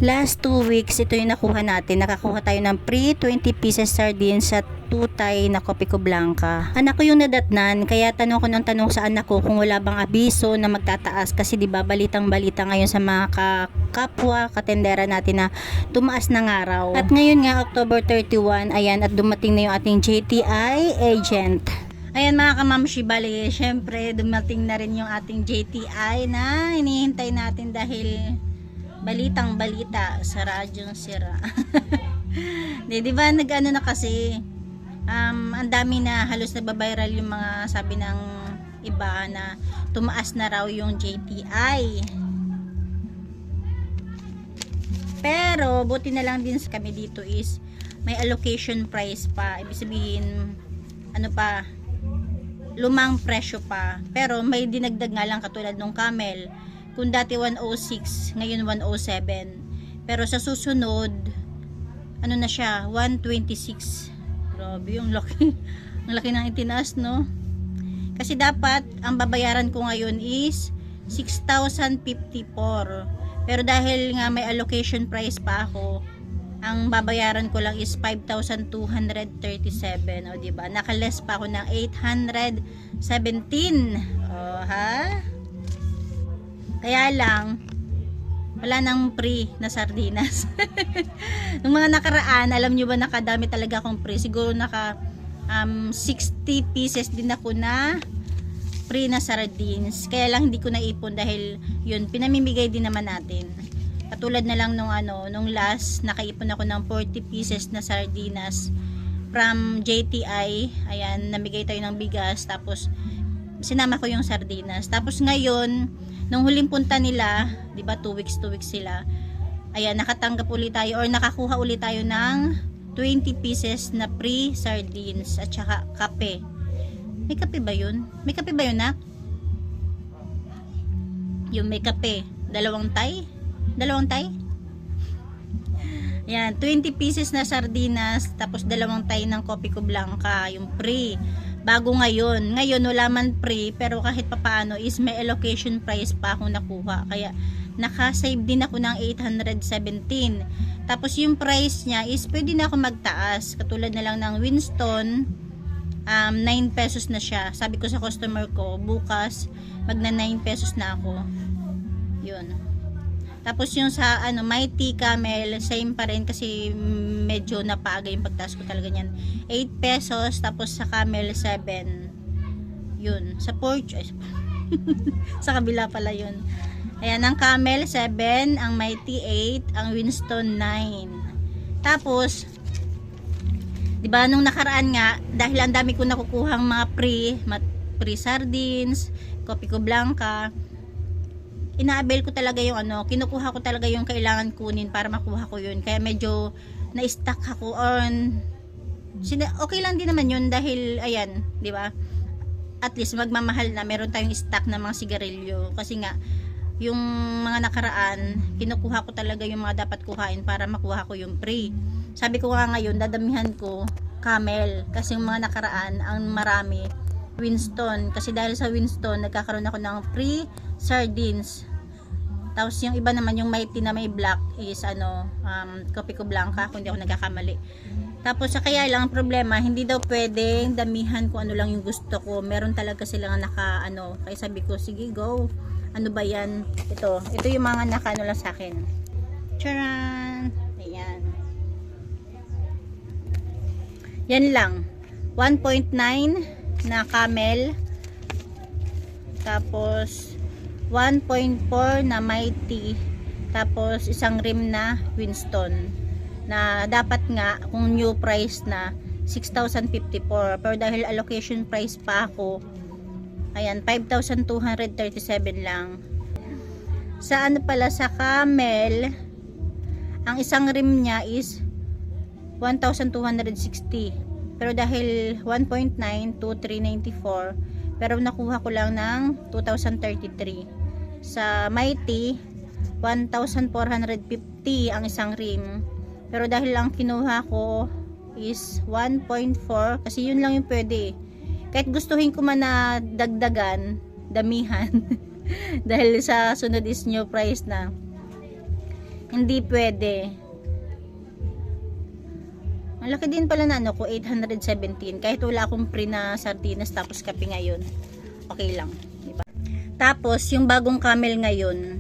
Last 2 weeks, ito yung nakuha natin. Nakakuha tayo ng free 20 pieces sardines sa tutay na Copico Blanca. Anak ko yung nadatnan, kaya tanong ko ng tanong sa anak ko kung wala bang abiso na magtataas. Kasi diba balitang-balita ngayon sa mga kapwa, katendera natin na tumaas ng araw. At ngayon nga, October 31, ayan, at dumating na yung ating JTI agent. Ayan mga kamamshi, bali, syempre dumating na rin yung ating JTI na hinihintay natin dahil balitang balita sa radyong sira. Di ba nag-ano na kasi ang dami na halos nagba-viral yung mga sabi ng iba na tumaas na raw yung JTI. Pero buti na lang din kami dito is may allocation price pa. Ibig sabihin ano pa, lumang presyo pa. Pero may dinagdag nga lang katulad nung Camel. Kung dati 106, ngayon 107. Pero sa susunod, ano na siya, 126. Grabe, yung laki. Ang laki ng itinaas, no? Kasi dapat, ang babayaran ko ngayon is 6,054. Pero dahil nga may allocation price pa ako, ang babayaran ko lang is 5,237. O, diba? Nakaless pa ako ng 817. O, ha? Kaya lang, wala nang free na sardinas. Nung mga nakaraan, alam nyo ba nakadami talaga akong free? Siguro naka 60 pieces din ako na free na sardines. Kaya lang hindi ko naipon dahil yun, pinamimigay din naman natin. Katulad na lang nung last, nakaipon ako ng 40 pieces na sardinas from JTI. Ayan, namigay tayo ng bigas. Tapos, sinama ko yung sardinas. Tapos ngayon, nung huling punta nila, di ba 2 weeks sila, ayan, nakatanggap ulit tayo or nakakuha ulit tayo ng 20 pieces na free sardines at saka kape. May kape ba yun? May kape ba yun, nak? Yung may kape. Dalawang tay? Ayan, 20 pieces na sardinas tapos dalawang tay ng Copico Blanca, yung free. Bago ngayon wala man free, pero kahit papaano is may allocation price pa akong nakuha, kaya nakasave din ako ng 817. Tapos yung price niya is pwede na ako magtaas, katulad na lang ng Winston, 9 pesos na siya. Sabi ko sa customer ko, bukas magna 9 pesos na ako, yun. Tapos yung sa Mighty Camel, same pa rin kasi medyo napaaga yung pagtaas ko talaga niyan. 8 pesos, tapos sa Camel 7. Yun, sa Porch sa kabila pala yun. Ayan, ang Camel 7, ang Mighty 8, ang Winston 9. Tapos, 'di ba nung nakaraan nga, dahil ang dami ko nakukuhang mga free sardines, Copico Blanca, inaabel ko talaga yung kinukuha ko talaga yung kailangan kunin para makuha ko yun. Kaya medyo na-stuck ako on. Okay lang din naman yun dahil ayan, di ba? At least magmamahal na meron tayong stock na mga sigarilyo. Kasi nga, yung mga nakaraan, kinukuha ko talaga yung mga dapat kuhain para makuha ko yung free. Sabi ko nga ngayon, dadamihan ko Camel. Kasi yung mga nakaraan, ang marami, Winston. Kasi dahil sa Winston, nagkakaroon ako ng free sardines. Tapos yung iba naman, yung Mighty na may black is Copico Blanca, kung hindi ako nagkakamali. Tapos kaya lang ang problema, hindi daw pwedeng damihan kung ano lang yung gusto ko. Meron talaga silang kaya sabi ko, sige go. Ano ba yan? Ito yung mga lang sa akin. Charan! Ayan. Yan lang. 1.9 na Camel. Tapos 1.4 na Mighty, tapos isang rim na Winston, na dapat nga kung new price na 6,054, pero dahil allocation price pa ako, ayan, 5,237 lang. Sa sa Camel, ang isang rim niya is 1,260, pero dahil 1.9 to 394, pero nakuha ko lang ng 2,033. Sa Mighty, 1,450 ang isang rim. Pero dahil lang kinuha ko is 1.4, kasi yun lang yung pwede. Kahit gustuhin ko man na dagdagan, damihan, dahil sa sunod is new price na. Hindi pwede. Ang laki din pala na ano ko, 817. Kahit wala akong free na sardinas tapos kape ngayon. Okay lang. Diba? Tapos, yung bagong Camel ngayon,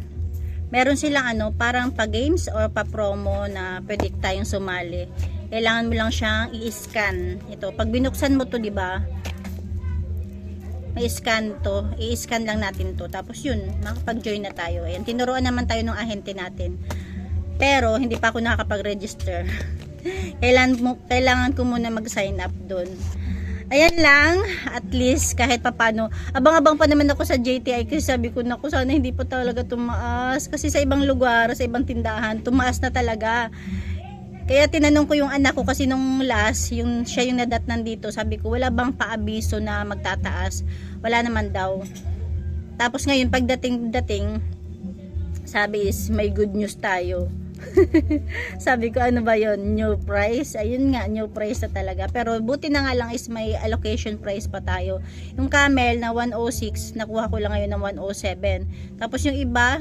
meron silang ano, parang pa-games or pa-promo na pwede tayong sumali. Kailangan mo lang siyang i-scan. Ito, pag binuksan mo to, diba? May scan to. I-scan lang natin to. Tapos yun, makapag-join na tayo. Ayan, tinuruan naman tayo ng ahente natin. Pero, hindi pa ako nakakapag-register. Kailangan ko muna mag-sign up doon. Ayan lang, at least kahit papano. Abang-abang pa naman ako sa JTI kasi sabi ko, naku, sana hindi pa talaga tumaas. Kasi sa ibang lugar, sa ibang tindahan, tumaas na talaga. Kaya tinanong ko yung anak ko kasi nung last, siya yung nadatnan dito. Sabi ko, wala bang paabiso na magtataas? Wala naman daw. Tapos ngayon, pagdating, sabi is, may good news tayo. Sabi ko, ano ba yon, new price? Ayun nga, new price na talaga. Pero buti na nga lang is may allocation price pa tayo. Yung Camel na 106, nakuha ko lang ngayon ng 107. Tapos yung iba,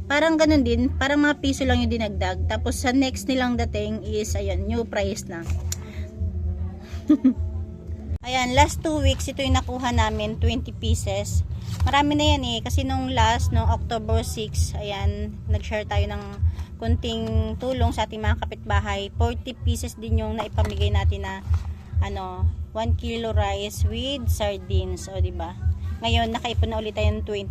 parang ganun din, parang mga piso lang yung dinagdag. Tapos sa next nilang dating is, ayan, new price na. Ayan, last 2 weeks, ito yung nakuha namin, 20 pieces. Marami na yan kasi nung last, no, October 6, ayan, nag-share tayo ng kunting tulong sa ating mga kapitbahay. 40 pieces din yung naipamigay natin na, 1 kilo rice with sardines, o diba? Ngayon, nakaipon na ulit tayo ng 20.